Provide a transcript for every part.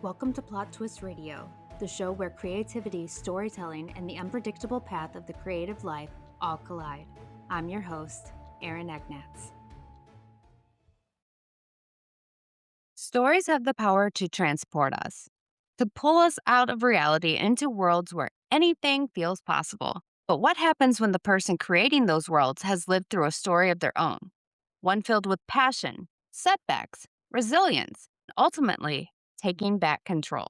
Welcome to Plot Twist Radio, the show where creativity, storytelling, and the unpredictable path of the creative life all collide. I'm your host, Erin Egnatz. Stories have the power to transport us, to pull us out of reality into worlds where anything feels possible. But what happens when the person creating those worlds has lived through a story of their own? One filled with passion, setbacks, resilience, and ultimately taking back control.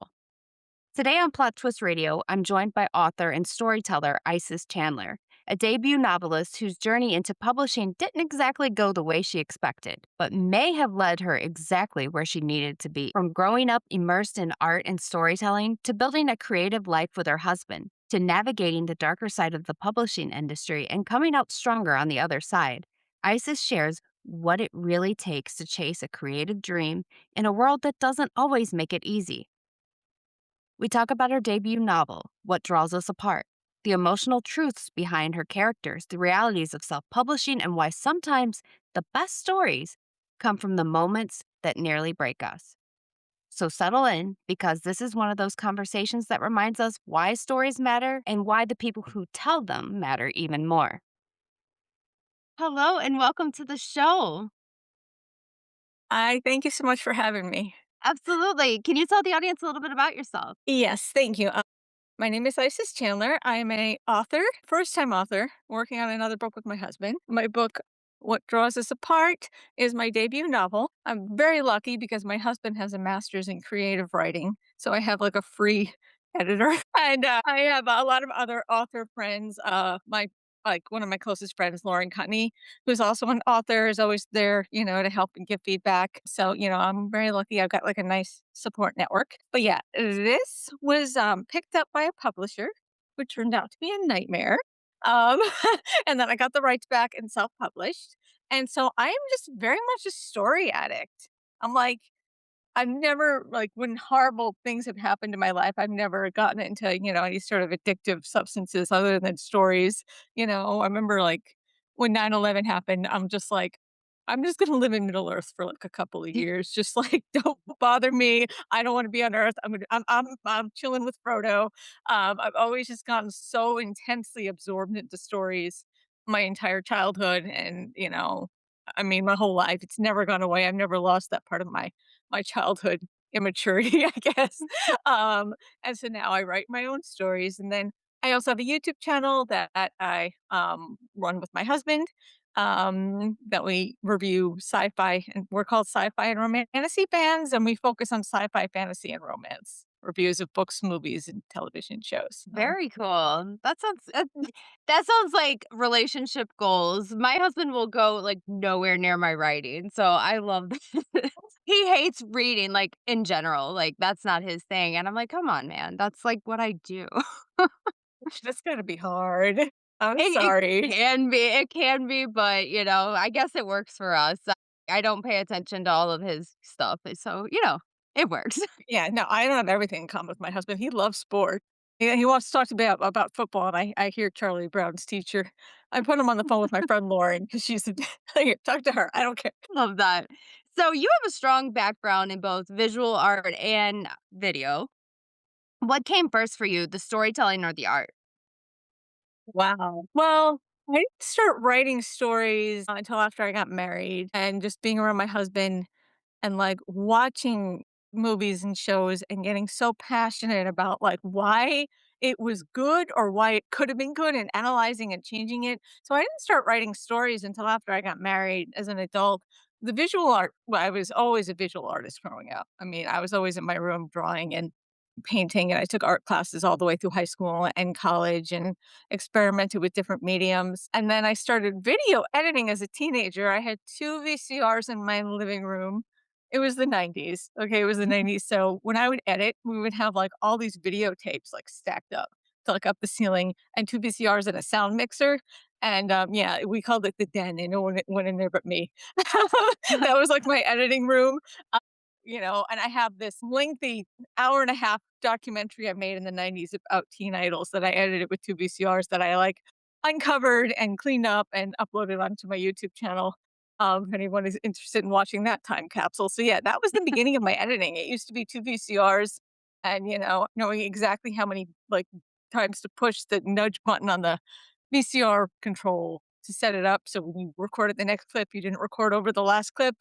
Today on Plot Twist Radio, I'm joined by author and storyteller Isis Chandler, a debut novelist whose journey into publishing didn't exactly go the way she expected, but may have led her exactly where she needed to be. From growing up immersed in art and storytelling, to building a creative life with her husband, to navigating the darker side of the publishing industry and coming out stronger on the other side, Isis shares what it really takes to chase a creative dream in a world that doesn't always make it easy. We talk about her debut novel, What Draws Us Apart, the emotional truths behind her characters, the realities of self publishing, and why sometimes the best stories come from the moments that nearly break us. So settle in, because this is one of those conversations that reminds us why stories matter and why the people who tell them matter even more. Hello, and welcome to the show. I thank you so much for having me. Absolutely. Can you tell the audience a little bit about yourself? Yes, thank you. My name is Isis Chandler. I'm a author, first-time author, working on another book with my husband. My book, What Draws Us Apart, is my debut novel. I'm very lucky because my husband has a master's in creative writing, so I have like a free editor, and I have a lot of other author friends. My like one of my closest friends, Lauren Cutney, who's also an author, is always there, to help and give feedback. So, I'm very lucky. I've got like a nice support network. But yeah, this was picked up by a publisher, which turned out to be a nightmare. Um, and then I got the rights back and self published. And so I am just very much a story addict. I'm like, I've never like, when horrible things have happened in my life, I've never gotten into, any sort of addictive substances other than stories. I remember, like, when 9/11 happened, I'm just like, "I'm just gonna live in Middle Earth for, like, a couple of years. Just, like, don't bother me. I don't wanna be on Earth. I'm chilling with Frodo." I've always just gotten so intensely absorbed into stories my entire childhood and, I mean, my whole life. It's never gone away. I've never lost that part of my childhood immaturity, I guess. Um, and so now I write my own stories. And then I also have a YouTube channel that I run with my husband, that we review sci-fi, and we're called Sci-Fi and Romantasy Fans, and we focus on sci-fi, fantasy, and romance reviews of books, movies, and television shows. So Very cool. That sounds like relationship goals. My husband will go, like, nowhere near my writing, so I love that. He hates reading, like, in general, like, that's not his thing, and I'm like, "Come on, man, that's, like, what I do." that's gotta be hard. I'm It sorry. can be, but, I guess it works for us. I don't pay attention to all of his stuff, so, it works. Yeah, no, I don't have everything in common with my husband. He loves sport. Yeah, he wants to talk to me about football, and I hear Charlie Brown's teacher. I put him on the phone with my friend Lauren because she's a here, talk to her. I don't care. Love that. So you have a strong background in both visual art and video. What came first for you, the storytelling or the art? Wow. Well, I didn't start writing stories until after I got married, and just being around my husband and, like, watching movies and shows and getting so passionate about, like, why it was good or why it could have been good and analyzing and changing it. So I didn't start writing stories until after I got married as an adult. The visual art, well, I was always a visual artist growing up. I mean, I was always in my room drawing and painting, and I took art classes all the way through high school and college and experimented with different mediums. And then I started video editing as a teenager. I had 2 VCRs in my living room. It was the '90s, okay, it was the '90s, so when I would edit, we would have, like, all these videotapes, like, stacked up to, like, up the ceiling, and 2 VCRs and a sound mixer, and, yeah, we called it the den, and no one went in there but me. That was, like, my editing room, and I have this lengthy hour and a half documentary I made in the '90s about teen idols that I edited with 2 VCRs that I, like, uncovered and cleaned up and uploaded onto my YouTube channel. If anyone is interested in watching that time capsule. So yeah, that was the beginning of my editing. It used to be 2 VCRs and, knowing exactly how many, like, times to push the nudge button on the VCR control to set it up so when you recorded the next clip, you didn't record over the last clip.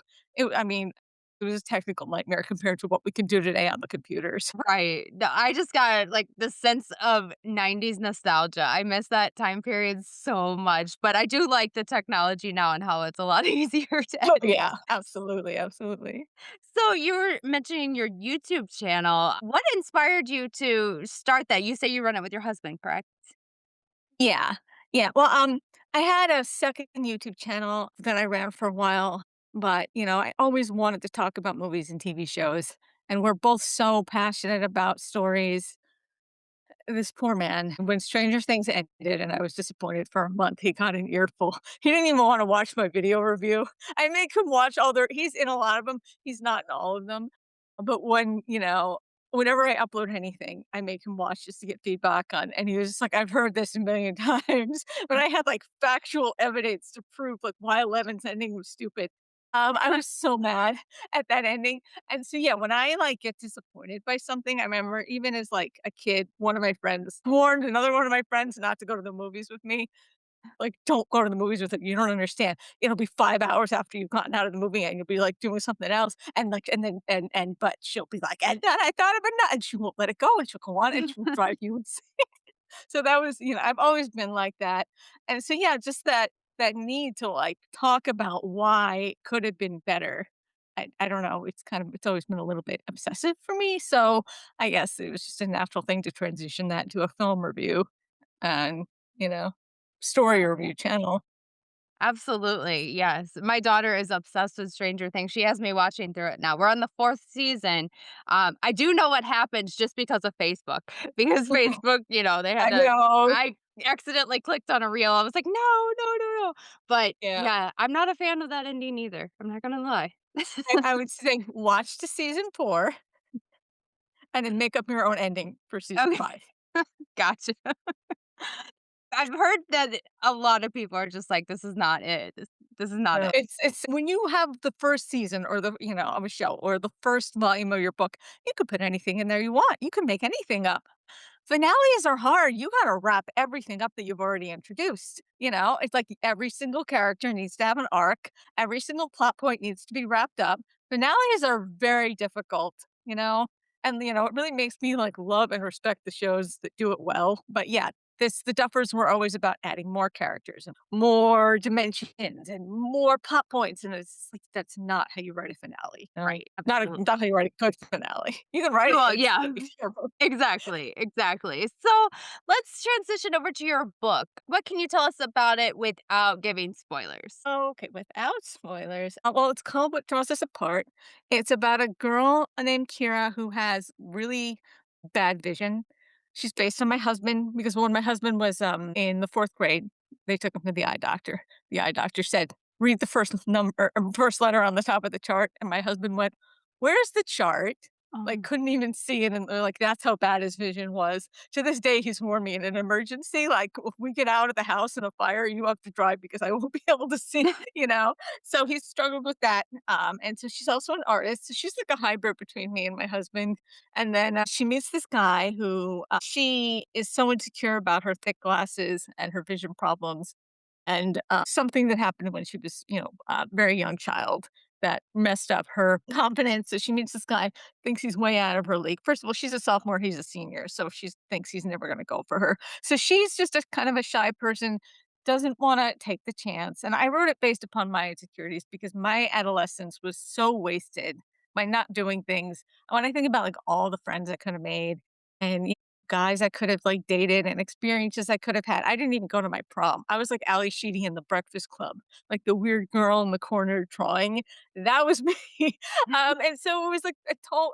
I mean, it was a technical nightmare compared to what we can do today on the computers. Right. No, I just got, like, the sense of '90s nostalgia. I miss that time period so much, but I do like the technology now and how it's a lot easier to Oh, edit. yeah, absolutely, absolutely. So you were mentioning your YouTube channel. What inspired you to start that? You say you run it with your husband, correct? Yeah. Yeah. Well, I had a second YouTube channel that I ran for a while, but I always wanted to talk about movies and TV shows. And we're both so passionate about stories. This poor man, when Stranger Things ended and I was disappointed for a month, he got an earful. He didn't even want to watch my video review. I make him watch he's in a lot of them. He's not in all of them. But whenever I upload anything, I make him watch just to get feedback on. And he was just like, I've heard this a million times, but I had like factual evidence to prove like why 11's ending was stupid. I was so mad at that ending. And so, yeah, when I like get disappointed by something, I remember even as like a kid, one of my friends warned another one of my friends not to go to the movies with me. Like, don't go to the movies with it. You don't understand. It'll be 5 hours after you've gotten out of the movie and you'll be like doing something else. And like, and then, but she'll be like, and then I thought of it, and she won't let it go and she'll go on and she'll drive you insane. So that was, I've always been like that. And so, yeah, just that need to like talk about why it could have been better. I don't know. It's always been a little bit obsessive for me. So I guess it was just a natural thing to transition that to a film review and, you know, story review channel. Absolutely, yes. My daughter is obsessed with Stranger Things. She has me watching through it now. We're on the 4th season. I do know what happens just because of Facebook, because Facebook, they had I to know. I accidentally clicked on a reel. I was like, "No, no, no, no." But, Yeah. yeah, I'm not a fan of that ending either. I'm not gonna lie. I would say watch to season 4 and then make up your own ending for season Okay, 5. gotcha. I've heard that a lot of people are just like, "This is not it. This is not No, it." it's when you have the first season or of a show or the first volume of your book, you could put anything in there you want. You can make anything up. Finales are hard. You gotta wrap everything up that you've already introduced, It's like every single character needs to have an arc. Every single plot point needs to be wrapped up. Finales are very difficult, you know? And, it really makes me, like, love and respect the shows that do it well. But, yeah, the Duffers were always about adding more characters and more dimensions and more plot points, and it's like, that's not how you write a finale. Right, absolutely. Not how you write a good finale. You can write it, Well, but it's yeah. gonna be terrible. Exactly, exactly. So let's transition over to your book. What can you tell us about it without giving spoilers? Okay, without spoilers. Well, it's called What Draws Us Apart. It's about a girl named Kira who has really bad vision. She's based on my husband because when my husband was in the 4th grade, they took him to the eye doctor. The eye doctor said, "Read the first letter on the top of the chart." And my husband went, "Where's the chart?" Like, Oh. couldn't even see it, and they're like, that's how bad his vision was. To this day, he's warned me in an emergency, like, if we get out of the house in a fire, you have to drive because I won't be able to see, you know? So he's struggled with that. And so she's also an artist. So she's like a hybrid between me and my husband. And then she meets this guy who she is so insecure about her thick glasses and her vision problems and something that happened when she was, a very young child that messed up her confidence. So she meets this guy, thinks he's way out of her league. First of all, she's a sophomore, he's a senior, so she thinks he's never going to go for her. So she's just a kind of a shy person, doesn't want to take the chance. And I wrote it based upon my insecurities because my adolescence was so wasted by not doing things. When I think about like all the friends I could have made and guys I could have, like, dated and experiences I could have had. I didn't even go to my prom. I was like Ali Sheedy in The Breakfast Club, like the weird girl in the corner drawing. That was me. And so it was like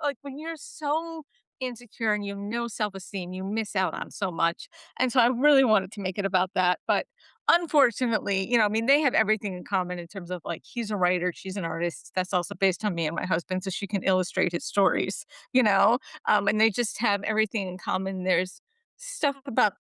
like, when you're so insecure and you have no self-esteem, you miss out on so much. And so I really wanted to make it about that, but unfortunately, I mean, they have everything in common in terms of, like, he's a writer, she's an artist. That's also based on me and my husband, so she can illustrate his stories, you know? And they just have everything in common. There's stuff about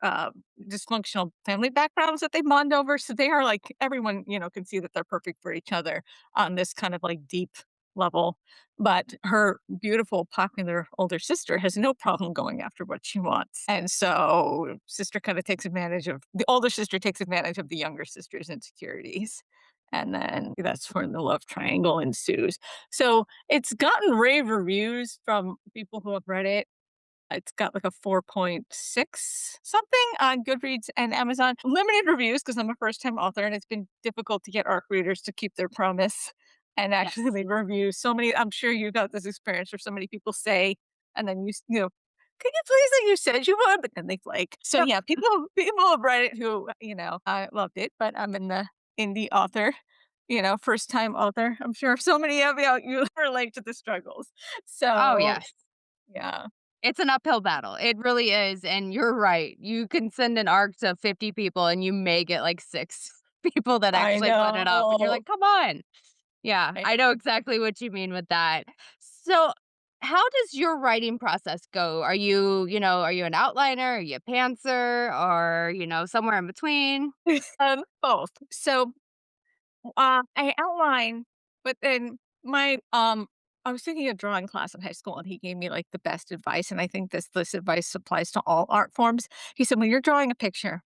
dysfunctional family backgrounds that they bond over. So they are like everyone, can see that they're perfect for each other on this kind of like deep level. But her beautiful, popular older sister has no problem going after what she wants. And so sister kind of takes advantage of the older sister takes advantage of the younger sister's insecurities. And then that's when the love triangle ensues. So it's gotten rave reviews from people who have read it. It's got like a 4.6 something on Goodreads and Amazon. Limited reviews because I'm a first time author and it's been difficult to get ARC readers to keep their promise and actually Yes. leave reviews. So many, I'm sure you got this experience where so many people say, and then can you please like you said you would, but then they flake. So Yep. yeah, people have read it who, I loved it, but I'm in the indie author, first time author. I'm sure so many of you relate to the struggles. Oh, So yes. yeah. It's an uphill battle. It really is, and you're right. You can send an ARC to 50 people, and you may get, like, 6 people that I actually put it up, and you're know. like, "Come on." Yeah, I I know exactly what you mean with that. So, how does your writing process go? Are you an outliner? Are you a pantser? Or, somewhere in between? both. So, I outline, but then I was taking a drawing class in high school, and he gave me like the best advice, and I think this advice applies to all art forms. He said, when you're drawing a picture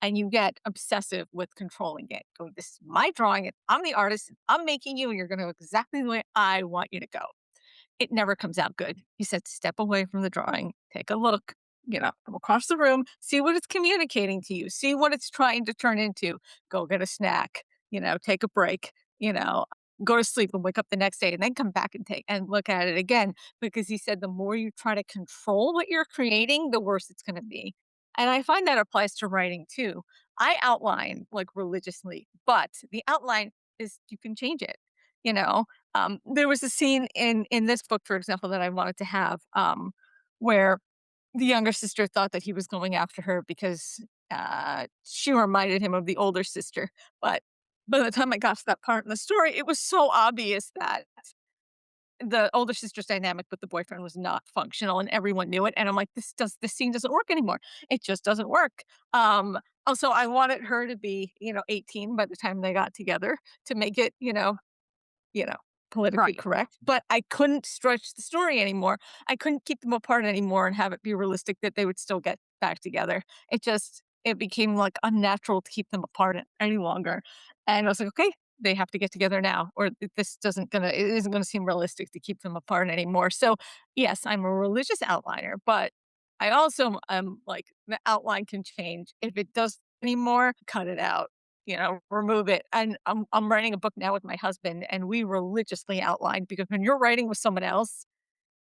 and you get obsessive with controlling it, go, this is my drawing, and I'm the artist, and I'm making you, and you're going to go exactly the way I want you to go. It never comes out good. He said, step away from the drawing, take a look, come across the room, see what it's communicating to you, see what it's trying to turn into. Go get a snack, take a break, go to sleep and wake up the next day and then come back and take and look at it again. Because he said the more you try to control what you're creating, the worse it's going to be. And I find that applies to writing too. I outline like religiously, but the outline is you can change it. You know, there was a scene in this book, for example, that I wanted to have, where the younger sister thought that he was going after her because she reminded him of the older sister. But by the time I got to that part in the story, it was so obvious that the older sister's dynamic with the boyfriend was not functional and everyone knew it. And I'm like, this scene doesn't work anymore. It just doesn't work. Also, I wanted her to be, 18 by the time they got together to make it, you know, politically Right. correct, but I couldn't stretch the story anymore. I couldn't keep them apart anymore and have it be realistic that they would still get back together. It became like unnatural to keep them apart any longer. And I was like, okay, they have to get together now, or it isn't gonna seem realistic to keep them apart anymore. So yes, I'm a religious outliner, but I also am like the outline can change. If it does anymore, cut it out, remove it. And I'm writing a book now with my husband, and we religiously outline because when you're writing with someone else,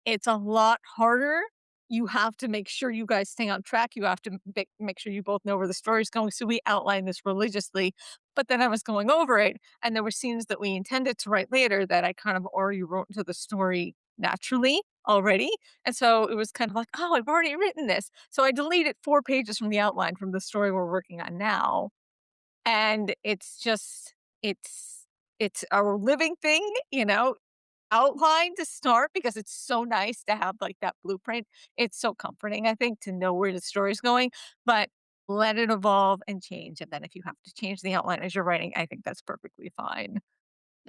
it's a lot harder. You have to make sure you guys stay on track. You have to make sure you both know where the story's going. So we outline this religiously. But then I was going over it, and there were scenes that we intended to write later that I kind of already wrote into the story naturally already. And so it was kind of like, oh, I've already written this. So I deleted 4 pages from the outline from the story we're working on now, and it's a living thing, outline to start because it's so nice to have like that blueprint. It's so comforting, I think, to know where the story's going, but let it evolve and change. And then if you have to change the outline as you're writing, I think that's perfectly fine.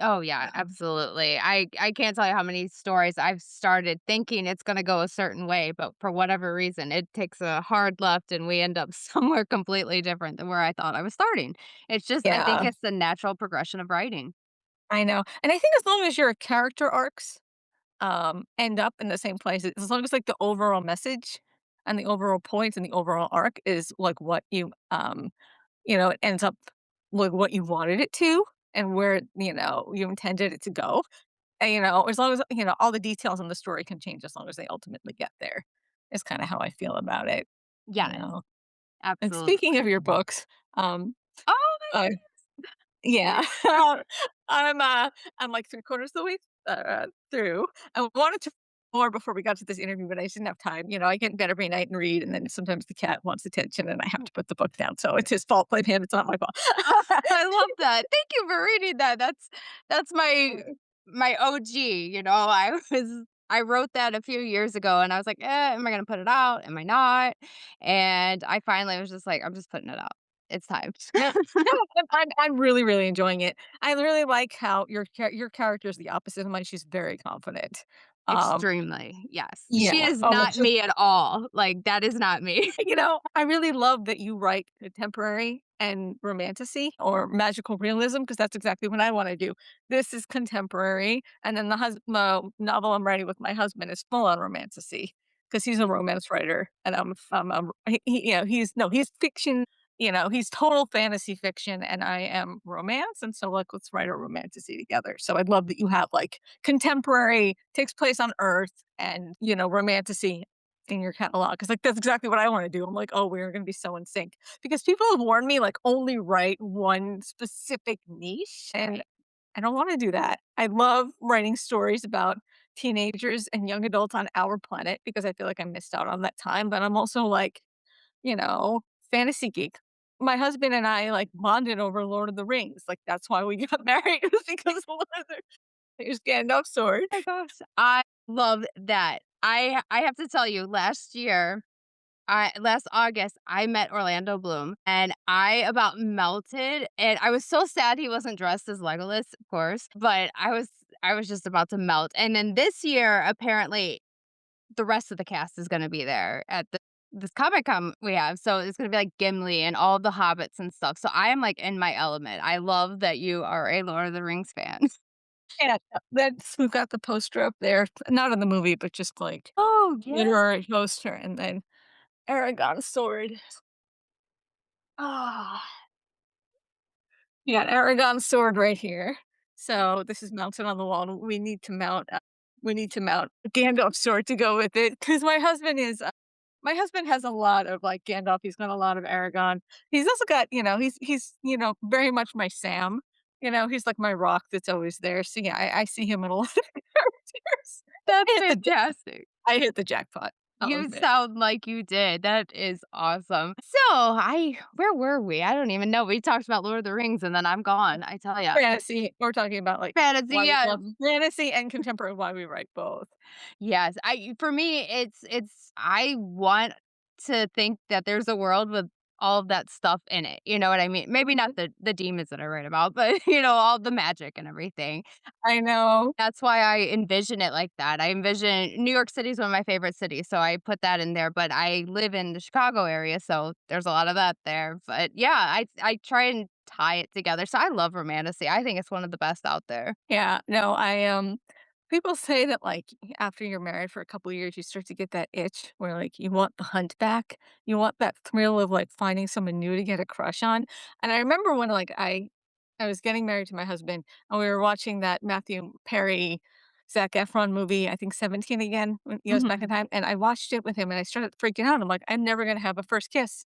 Oh, yeah, Yeah. absolutely. I can't tell you how many stories I've started thinking it's gonna go a certain way, but for whatever reason, it takes a hard left and we end up somewhere completely different than where I thought I was starting. I think Yeah, it's the natural progression of writing. I know. And I think as long as your character arcs end up in the same place, as long as like the overall message and the overall point and the overall arc is like what it ends up like what you wanted it to and where, you intended it to go. And, as long as, all the details in the story can change as long as they ultimately get there is kind of how I feel about it, you Yes, know. And speaking absolutely. of your books, Oh uh, yeah, I'm I'm like 3/4 of the way through. I wanted to more before we got to this interview, but I just didn't have time. I get in bed every night and read, and then sometimes the cat wants attention, and I have to put the book down. So it's his fault. Blame him. It's not my fault. I love that. Thank you for reading that. That's my OG, I was I wrote that a few years ago and I was like, am I gonna put it out? Am I not? And I finally was just like, I'm just putting it out. It's time. Yeah. No, I'm really, really enjoying it. I really like how your character is the opposite of mine. She's very confident. Um, Extremely, yes. She yeah. is Oh, not me at all. Like, that is not me. I really love that you write contemporary and romantasy or magical realism because that's exactly what I want to do. This is contemporary, and then the novel I'm writing with my husband is full on romantasy because he's a romance writer, and he's fiction. He's total fantasy fiction, and I am romance, and so like let's write a romantasy together. So I'd love that you have like contemporary takes place on Earth and romantasy in your catalog, because like, that's exactly what I wanna do. I'm like, "Oh, we're gonna be so in sync." Because people have warned me, like, only write one specific niche, and I don't wanna do that. I love writing stories about teenagers and young adults on our planet because I feel like I missed out on that time, but I'm also like, you know, fantasy geek. My husband and I, like, bonded over Lord of the Rings, like, that's why we got married was because of Lord of the Rings Gandalf's sword. My gosh, I love that. I have to tell you, last August, I met Orlando Bloom, and I about melted, and I was so sad he wasn't dressed as Legolas, of course, but I was just about to melt, and then this year, apparently, the rest of the cast is gonna be there at this Comic-Con we have, so it's gonna be, like, Gimli and all the hobbits and stuff, so I am, like, in my element. I love that you are a Lord of the Rings fan. Yeah, that's we've got the poster up there, not in the movie, but just, like, Oh, yes. literary poster, and then Aragon's sword. Ah, you got Aragon's sword right here. So, this is mounted on the wall, and we need to mount Gandalf's sword to go with it because my husband has a lot of, like, Gandalf, he's got a lot of Aragon. He's also got, very much my Sam, he's like my rock that's always there. So, yeah, I see him in a lot of characters. That's I hit the ja fantastic. I hit the jackpot, I'll You admit. sound like you did. That is awesome. So, I where were we? I don't even know. We talked about Lord of the Rings and then I'm gone, I tell ya. Fantasy, we're talking about, like, Fantasy, why we yes. love fantasy and contemporary, why we write both. Yes, I for me, it's I want to think that there's a world with all of that stuff in it, you know what I mean? Maybe not the demons that I write about, but, all the magic and everything. I know. That's why I envision it like that. I envision New York City is one of my favorite cities, so I put that in there, but I live in the Chicago area, so there's a lot of that there. But yeah, I try and tie it together. So I love romantasy. I think it's one of the best out there. Yeah, no, people say that, like, after you're married for a couple of years, you start to get that itch where, like, you want the hunt back. You want that thrill of, like, finding someone new to get a crush on, and I remember when, like, I was getting married to my husband, and we were watching that Matthew Perry, Zac Efron movie, I think 17 again, when he goes back in Mhm. time, and I watched it with him, and I started freaking out. I'm like, "I'm never gonna have a first kiss."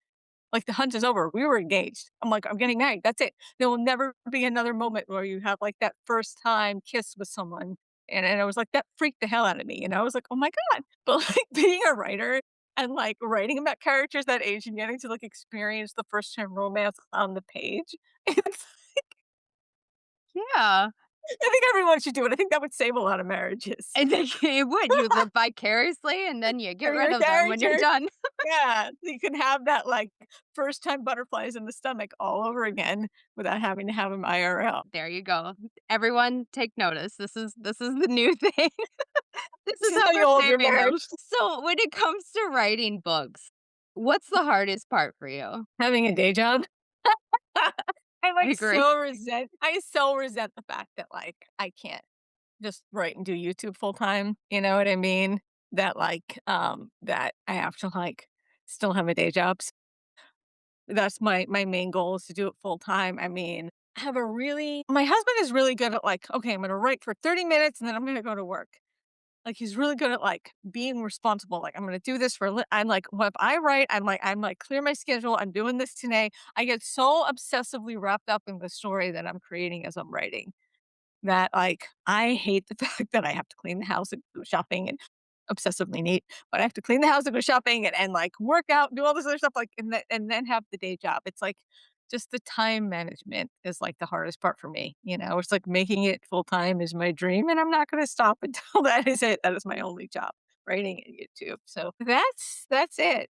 Like, the hunt is over. We were engaged. I'm like, "I'm getting married. That's it. There will never be another moment where you have, like, that first time kiss with someone." And I was like, that freaked the hell out of me, I was like, "Oh my god." But, like, being a writer and, like, writing about characters that age and getting to, like, experience the first time romance on the page, it's Yeah. I think everyone should do it. I think that would save a lot of marriages. And then it would. You live vicariously and then you get For rid your of them when you're character. done. Yeah, so you can have that, like, first time butterflies in the stomach all over again without having to have them IRL. There you go. Everyone take notice. This is the new thing. This This is is how how we're you hold your saving them. marriage. So, when it comes to writing books, what's the hardest part for you? Having a day job. I agree. I so resent the fact that, like, I can't just write and do YouTube full time, you know what I mean? That I have to, like, still have a day job. That's my main goal is to do it full time. I mean, I have a really my husband is really good at, like, "Okay, I'm gonna write for 30 minutes and then I'm gonna go to work." Like, he's really good at, like, being responsible, like, "I'm gonna do this for a li" I'm like, "Well, if I write, I'm like, clear my schedule, I'm doing this today." I get so obsessively wrapped up in the story that I'm creating as I'm writing that, like, I hate the fact that I have to clean the house and go shopping and obsessively neat, but I have to clean the house and go shopping and, like, work out, do all this other stuff, like, and then have the day job. It's like just the time management is, like, the hardest part for me, It's like making it full time is my dream, and I'm not gonna stop until that is it. That is my only job, writing and YouTube. So that's it.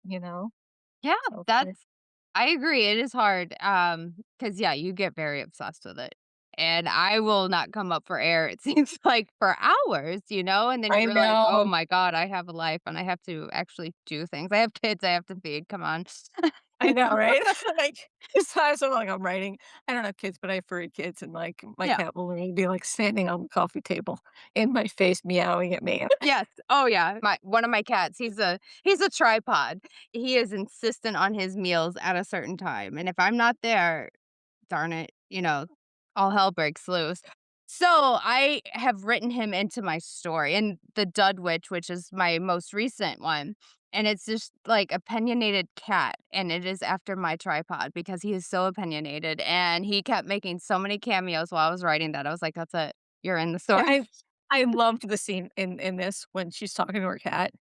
Yeah, So that's I agree, it is hard, because yeah, you get very obsessed with it, and I will not come up for air, it seems like, for hours, and then I you're like, "Oh know. my god, I have a life, and I have to actually do things. I have kids I have to feed, come on." I know, right? Like, sometimes I'm writing I don't have kids, but I have furry kids, and, like, my Yeah. cat will literally be, like, standing on the coffee table in my face, meowing at me. Yes. Oh, yeah. My one of my cats, he's a tripod. He is insistent on his meals at a certain time, and if I'm not there, darn it, all hell breaks loose. So, I have written him into my story, and the Dud Witch, which is my most recent one, and it's just, like, opinionated cat, and it is after my tripod because he is so opinionated, and he kept making so many cameos while I was writing that. I was like, "That's it. You're in the Yeah, story." I loved the scene in this when she's talking to her cat,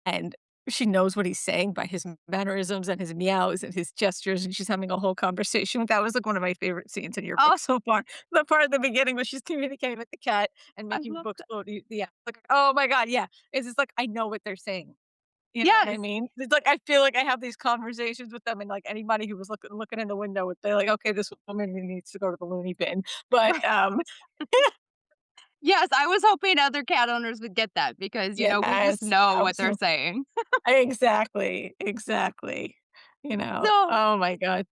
and she knows what he's saying by his mannerisms and his meows and his gestures, and she's having a whole conversation. That was, like, one of my favorite scenes in your Oh, book so far. The part at the beginning where she's communicating with the cat and I making love books that. float, yeah, like, oh my god, yeah. It's just like, I know what they're saying. You know what I Yes. mean? It's like I feel like I have these conversations with them, and, like, anybody who was looking in the window would be like, "Okay, this woman needs to go to the loony bin." But, Yes, I was hoping other cat owners would get that because, we just yes, know what they're absolutely. saying. Exactly, exactly. So Oh my god.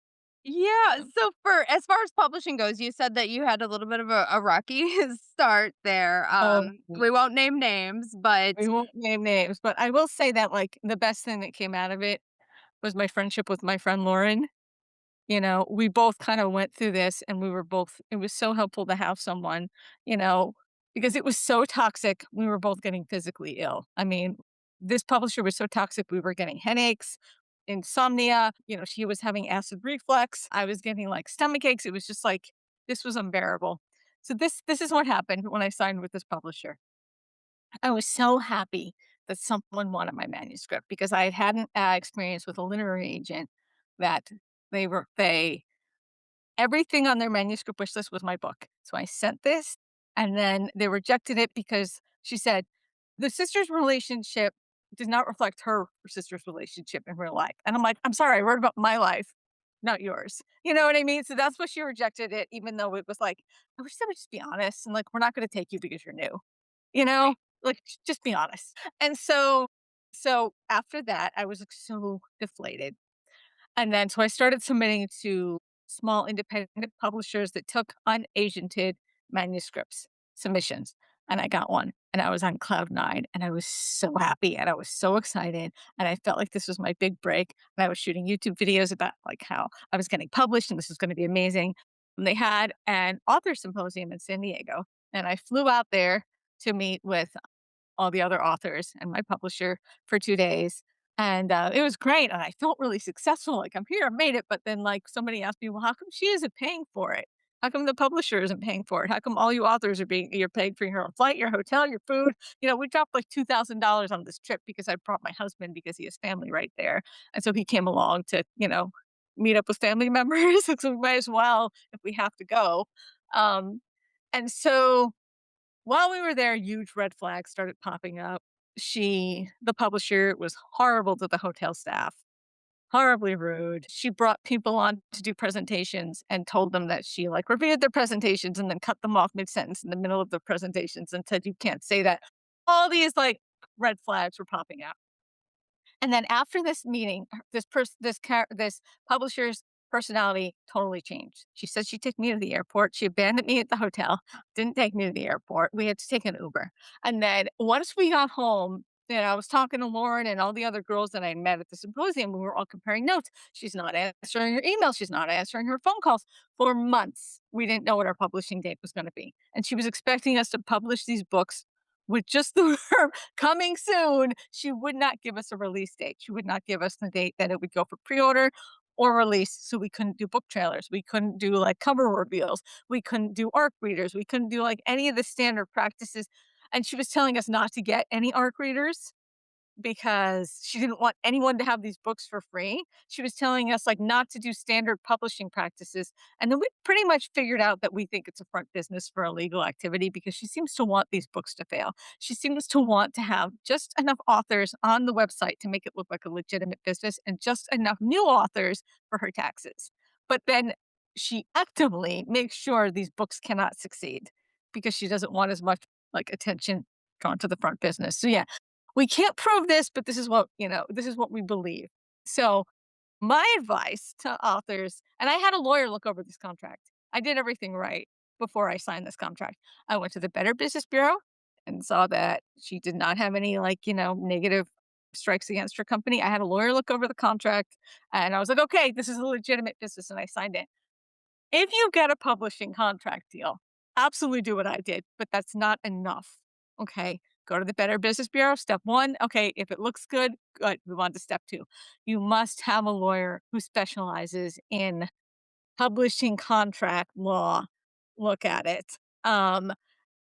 yeah, so for as far as publishing goes, you said that you had a little bit of a rocky start there. Oh, We won't name names, but we won't name names, but I will say that, like, the best thing that came out of it was my friendship with my friend Lauren. We both kind of went through this and we were both it was so helpful to have someone, you know, because it was so toxic. We were both getting physically ill. I mean, this publisher was so toxic. We were getting headaches, insomnia. She was having acid reflux. I was getting like stomach aches. It was just like, this was unbearable. So this is what happened when I signed with this publisher. I was so happy that someone wanted my manuscript because I had an experience with a literary agent that they everything on their manuscript wish list was my book. So I sent this, and then they rejected it because she said, "The sister's relationship does not reflect her sister's relationship in real life." And I'm like, "I'm sorry, I wrote about my life, not yours." You know what I mean? So that's why she rejected it, even though it was like, I wish they would just be honest and like, we're not gonna take you because you're new, you know? right. Like, just be honest. And so after that, I was like so deflated. And then so I started submitting to small independent publishers that took unagented manuscripts, submissions, and I got one, and I was on cloud 9, and I was so happy, and I was so excited, and I felt like this was my big break, and I was shooting YouTube videos about, like, how I was getting published, and this was gonna be amazing. And they had an author symposium in San Diego, and I flew out there to meet with all the other authors and my publisher for 2 days, and, it was great, and I felt really successful, like, "I'm here, I made it," but then, like, somebody asked me, "Well, how come she isn't paying for it? How come the publisher isn't paying for it? How come all you authors you're paying for your flight, your hotel, your food?" We dropped, like, $2,000 on this trip because I brought my husband because he has family right there, and so he came along to, meet up with family members, so we might as well if we have to go. Um, and so while we were there, huge red flags started popping up. The publisher, was horrible to the hotel staff, horribly rude. She brought people on to do presentations and told them that she like reviewed their presentations and then cut them off mid sentence in the middle of the presentations and said, "You can't say that." All these like red flags were popping out. And then after this meeting, this publisher's personality totally changed. She said she'd take me to the airport. She abandoned me at the hotel, didn't take me to the airport. We had to take an Uber. And then once we got home, I was talking to Lauren and all the other girls that I met at the symposium. We were all comparing notes. She's not answering her emails. She's not answering her phone calls. For months, we didn't know what our publishing date was going to be. And she was expecting us to publish these books with just the word coming soon. She would not give us a release date. She would not give us the date that it would go for pre-order or release. So we couldn't do book trailers. We couldn't do like cover reveals. We couldn't do ARC readers. We couldn't do like any of the standard practices. And she was telling us not to get any ARC readers because she didn't want anyone to have these books for free. She was telling us, like, not to do standard publishing practices, and then we pretty much figured out that we think it's a front business for illegal activity because she seems to want these books to fail. She seems to want to have just enough authors on the website to make it look like a legitimate business and just enough new authors for her taxes. But then she actively makes sure these books cannot succeed because she doesn't want as much, like, attention drawn to the front business. So, yeah, we can't prove this, but this is what, this is what we believe. So, my advice to authors, and I had a lawyer look over this contract. I did everything right before I signed this contract. I went to the Better Business Bureau and saw that she did not have any, like, negative strikes against her company. I had a lawyer look over the contract and I was like, okay, this is a legitimate business. And I signed it. If you get a publishing contract deal, absolutely do what I did, but that's not enough. Okay. Go to the Better Business Bureau. Step one. Okay. If it looks good, good. Move on to step two. You must have a lawyer who specializes in publishing contract law look at it. Um,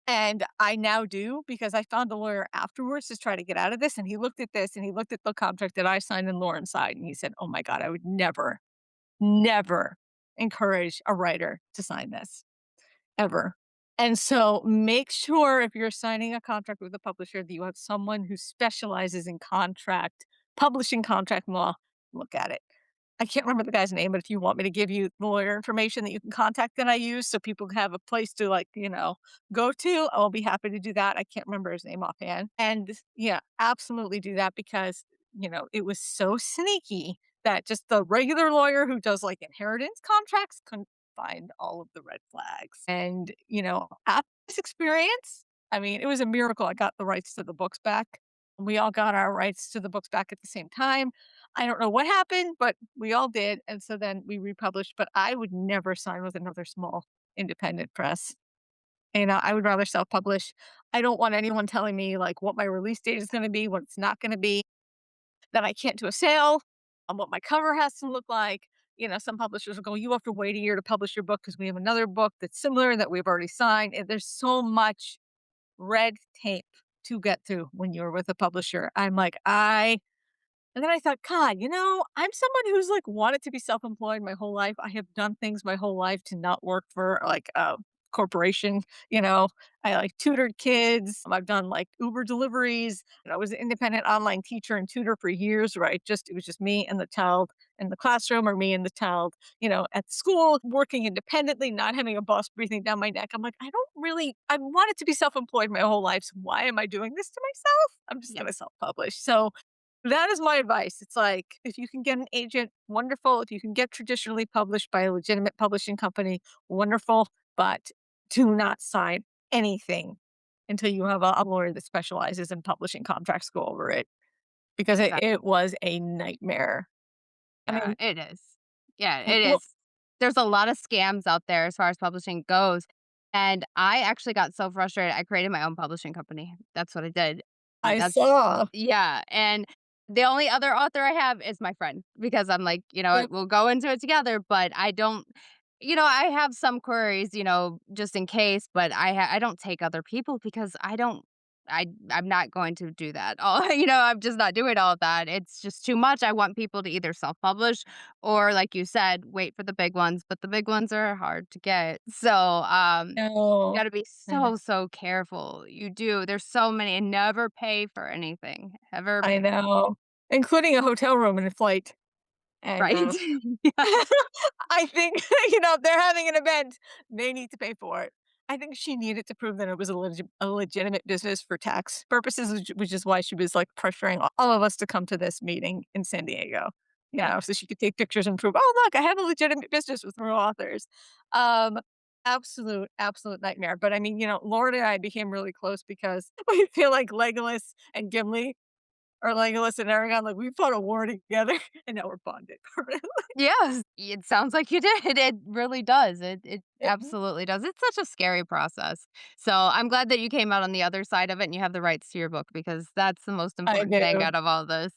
and I now do because I found a lawyer afterwards to try to get out of this. And he looked at this and he looked at the contract that I signed and Lauren signed. And he said, oh my God, I would never encourage a writer to sign this ever. And so make sure if you're signing a contract with a publisher that you have someone who specializes in publishing contract law, look at it. I can't remember the guy's name, but if you want me to give you the lawyer information that you can contact that I use so people can have a place to, like, go to, I'll be happy to do that. I can't remember his name offhand. And yeah, absolutely do that because, it was so sneaky that just the regular lawyer who does like inheritance contracts couldn't find all of the red flags. And, after this experience, I mean, it was a miracle I got the rights to the books back. We all got our rights to the books back at the same time. I don't know what happened, but we all did, and so then we republished, but I would never sign with another small independent press. I would rather self-publish. I don't want anyone telling me, like, what my release date is gonna be, what it's not gonna be, that I can't do a sale, on what my cover has to look like. Some publishers will go, "You have to wait a year to publish your book because we have another book that's similar that we've already signed," and there's so much red tape to get through when you're with a publisher. I'm like, and then I thought, God, I'm someone who's like wanted to be self employed my whole life. I have done things my whole life to not work for like a corporation. You know, I like tutored kids. I've done like Uber deliveries. And I was an independent online teacher and tutor for years, right? It was just me and the child in the classroom or me and the child, at school, working independently, not having a boss breathing down my neck. I'm like, I wanted to be self employed my whole life. So why am I doing this to myself? I'm just Yep. going to self publish. So that is my advice. It's like, if you can get an agent, wonderful. If you can get traditionally published by a legitimate publishing company, wonderful. But do not sign anything until you have a lawyer that specializes in publishing contracts go over it because it was a nightmare. I Yeah, mean, it is. Yeah, w- it well, is. There's a lot of scams out there as far as publishing goes, and I actually got so frustrated, I created my own publishing company. That's what I did. I That's saw. yeah, and the only other author I have is my friend because I'm like, "You know what? Yep. We'll go into it together," but I don't I have some queries, just in case, but I don't take other people because I'm not going to do that. I'm just not doing all of that. It's just too much. I want people to either self-publish or, like you said, wait for the big ones, but the big ones are hard to get. So, you No. gotta be I know. so, so careful. You do. There's so many and never pay for anything. Ever I pay. know. Including a hotel room and a flight. And Right? Yeah. I think, they're having an event, they need to pay for it. I think she needed to prove that it was a legitimate business for tax purposes, which is why she was, like, pressuring all of us to come to this meeting in San Diego, Yeah. so she could take pictures and prove, "Oh, look, I have a legitimate business with real authors." Um, absolute nightmare, but, I mean, Lauren and I became really close because we feel like Legolas and Gimli or Legolas and Aragorn, like, we fought a war together, and now we're bonded permanently. Yes, it sounds like you did. It really does. It Yeah, absolutely does. It's such a scary process. So I'm glad that you came out on the other side of it and you have the rights to your book because that's the most I important thing do. out of all this.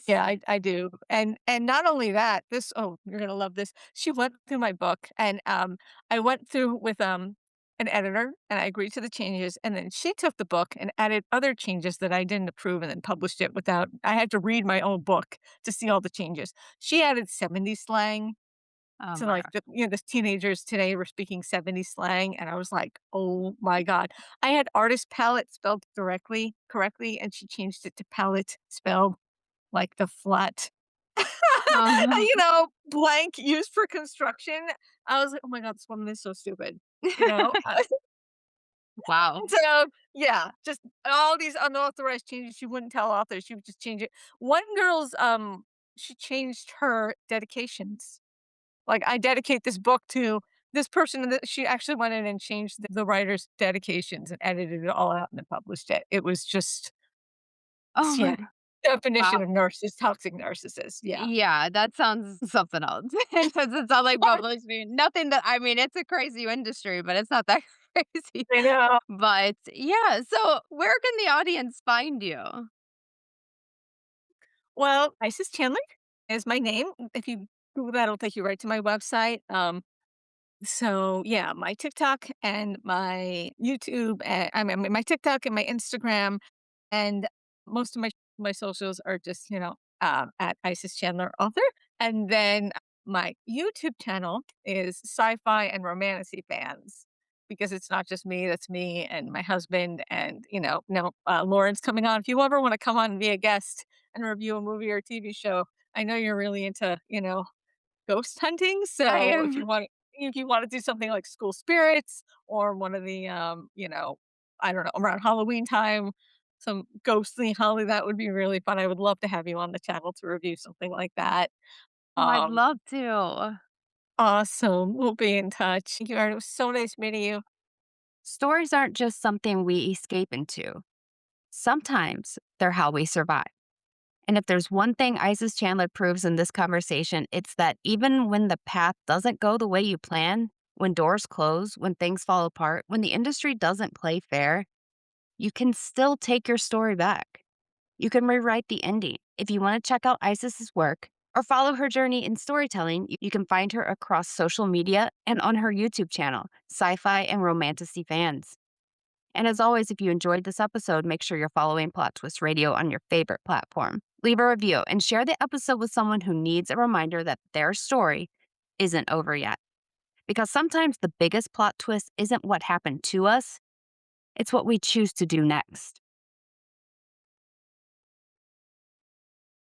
Yeah, S- I do, and not only that, you're gonna love this. She went through my book, and, I went through with, an editor, and I agreed to the changes, and then she took the book and added other changes that I didn't approve and then published it without I had to read my own book to see all the changes. She added 70s slang Oh to, my like, god. the teenagers today were speaking 70s slang, and I was like, "Oh my god." I had artist palette spelled correctly, and she changed it to palette spelled like the flat, Oh, blank used for construction. I was like, "Oh my god, this woman is so stupid," you know? wow. So, yeah, just all these unauthorized changes, she wouldn't tell authors, she would just change it. One girl's, she changed her dedications. Like, I dedicate this book to this person, and she actually went in and changed the writer's dedications and edited it all out and then published it. It was just Oh my yeah, god. definition Wow. of toxic narcissist, yeah. Yeah, that sounds something else. It doesn't sound like publishing. Nothing that I mean, it's a crazy industry, but it's not that crazy. I know. But yeah, so where can the audience find you? Well, Isis Chandler is my name. If you Google that, it'll take you right to my website. So yeah, my TikTok and my YouTube, I mean, my TikTok and my Instagram, and most of my socials are just at Isis Chandler author, and then my YouTube channel is sci-fi and romantasy fans because it's not just me, that's me and my husband, and Lauren's coming on. If you ever want to come on and be a guest and review a movie or TV show, I know you're really into ghost hunting, I so am if you wanna do something like School Spirits or one of the, I don't know, around Halloween time, some ghostly holly, that would be really fun. I would love to have you on the channel to review something like that. oh, I'd Um, love to. awesome. We'll be in touch. Thank you, Art. It was so nice meeting you. Stories aren't just something we escape into. Sometimes they're how we survive. And if there's one thing Isis Chandler proves in this conversation, it's that even when the path doesn't go the way you plan, when doors close, when things fall apart, when the industry doesn't play fair, you can still take your story back. You can rewrite the ending. If you want to check out Isis's work or follow her journey in storytelling, you can find her across social media and on her YouTube channel, Sci-Fi and Romantasy Fans. And as always, if you enjoyed this episode, make sure you're following Plot Twist Radio on your favorite platform. Leave a review and share the episode with someone who needs a reminder that their story isn't over yet. Because sometimes the biggest plot twist isn't what happened to us, it's what we choose to do next.